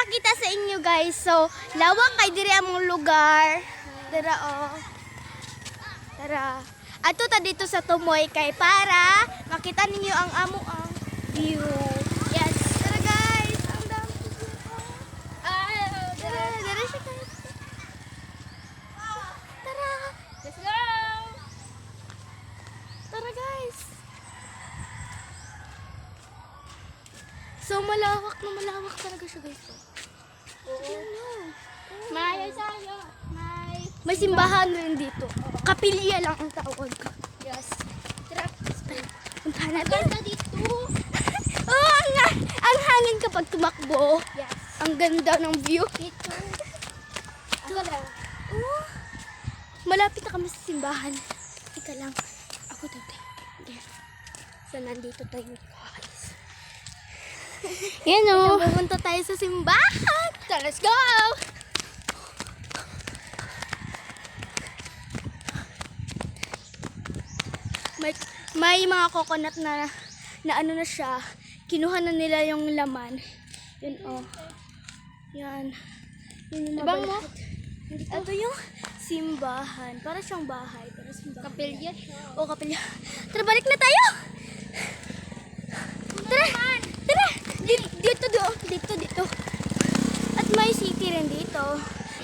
ipakita sa inyo guys. So, lawak kay diri among lugar. Tara oh. Tara. Ato ta dito sa Tumoy kay para makita ninyo ang amo ang view. Yes. Tara guys. Ang dami. Tara, tara siya guys. Tara. Let's go! Tara guys. So malawak na malawak talaga siya guys. May sayo. May simbahan rin dito. Kapilya lang ang tawag. Yes. Tara. Puntahan natin. Ganda dito. Oh, ang hangin kapag tumakbo. Yes. Ang ganda ng view. Dito. Ako lang. Oh, malapit na kami sa simbahan. Ika lang. Ako dati. So, nandito tayo guys. Yan o. Pupunta tayo sa simbahan. So, let's go! May mga coconut na ano na siya. Kinuha na nila yung laman. Yun oh. Yan. Yun yung Ibang mo? Ito yung simbahan. Para siyang bahay. Para simbahan. Kapilya siya. O kapilya. Tara, balik na tayo! Tara! Tara! Dito. At may city rin dito.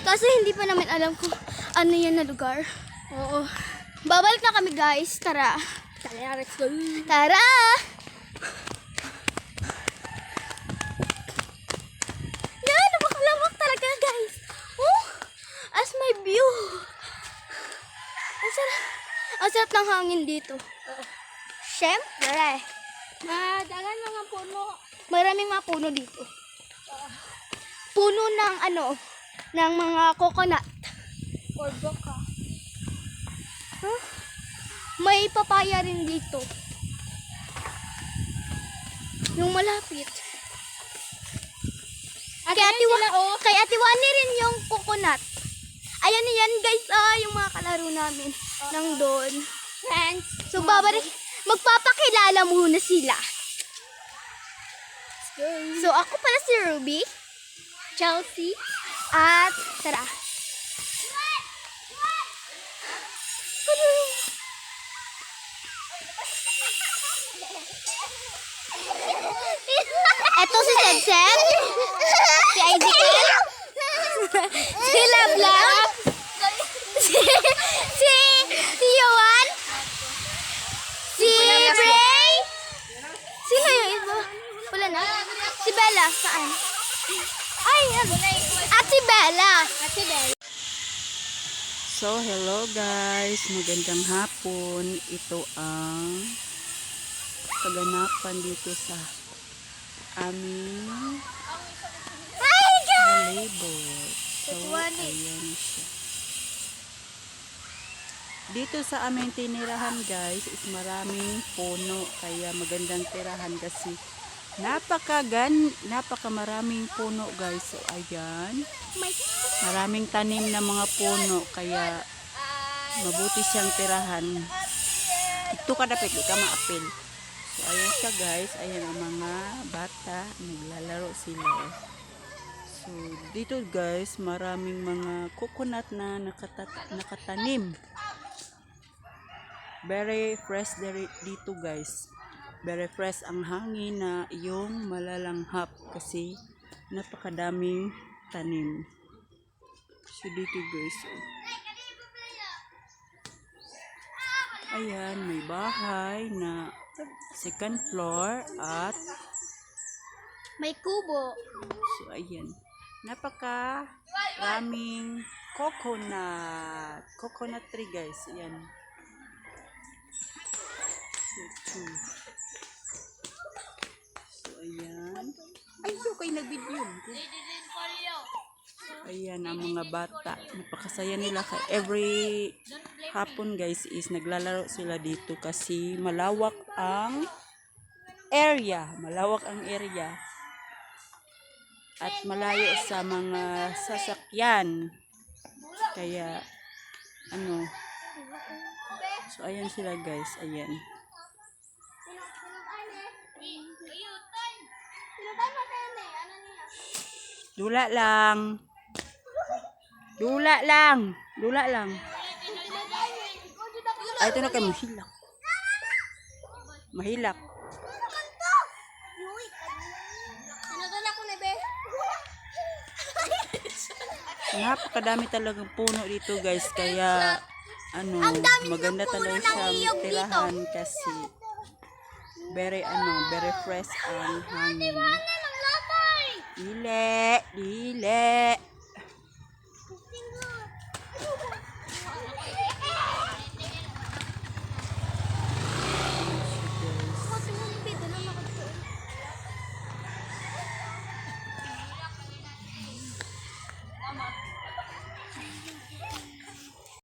Kasi hindi pa namin alam kung ano yan na lugar. Oo. Babalik na kami guys. Tara. Tara, let's go! Tara! Yan, napakalawak talaga guys. Oh, as my view. Ang sarap ng hangin dito. Siyempre. Madagan mga puno. Maraming mga puno dito. Puno ng ng mga coconut. Or boka. Huh? May papaya rin dito. Yung malapit. At Kay Ate Wani rin yung coconut. Ayan yan guys, yung mga kalaro namin. Nang doon. friends. So magpapakilala muna sila. So ako pala si Ruby, Chelsea. at tara. Eto si Seb, si Ezekiel, si Lablab, si Yohan, si Bray, sino yung iba? Wala na? Si Bella, saan? Ay, at si Bella. So, hello guys, magandang hapon. Ito ang kaganapan dito sa aming Hi guys! labor. So, ayan siya. Dito sa aming tinirahan guys is maraming puno, kaya magandang tirahan kasi napakamaraming puno guys. So, ayan. Maraming tanim na mga puno, kaya mabuti siyang tirahan. Ito ka dapat, di ka maapil. So, ayan siya guys. Ayan ang mga bata. Naglalaro sila. So, dito guys, maraming mga coconut na nakatanim. Very fresh dito guys. Very fresh ang hangin na yung malalanghap kasi napakadaming tanim. So, dito guys. Ayan, may bahay na second floor at May kubo. so ayan. Napaka-raming coconut tree guys. Ayan. So ayan. Ayaw kayo nag-video. Ayan ang mga bata. Napakasaya nila. Every hapon guys is naglalaro sila dito kasi malawak ang area. At malayo sa mga sasakyan. Kaya so ayan sila guys. Ayan. Dula lang. Dula lang. Dula lang. Ay, ito na kayo. Mahilak. Mahilak. Sinadala ko na, be. Napakadami talagang puno dito guys. Kaya, maganda talaga siyang tirahan kasi very fresh ang hangin. Dile, dile.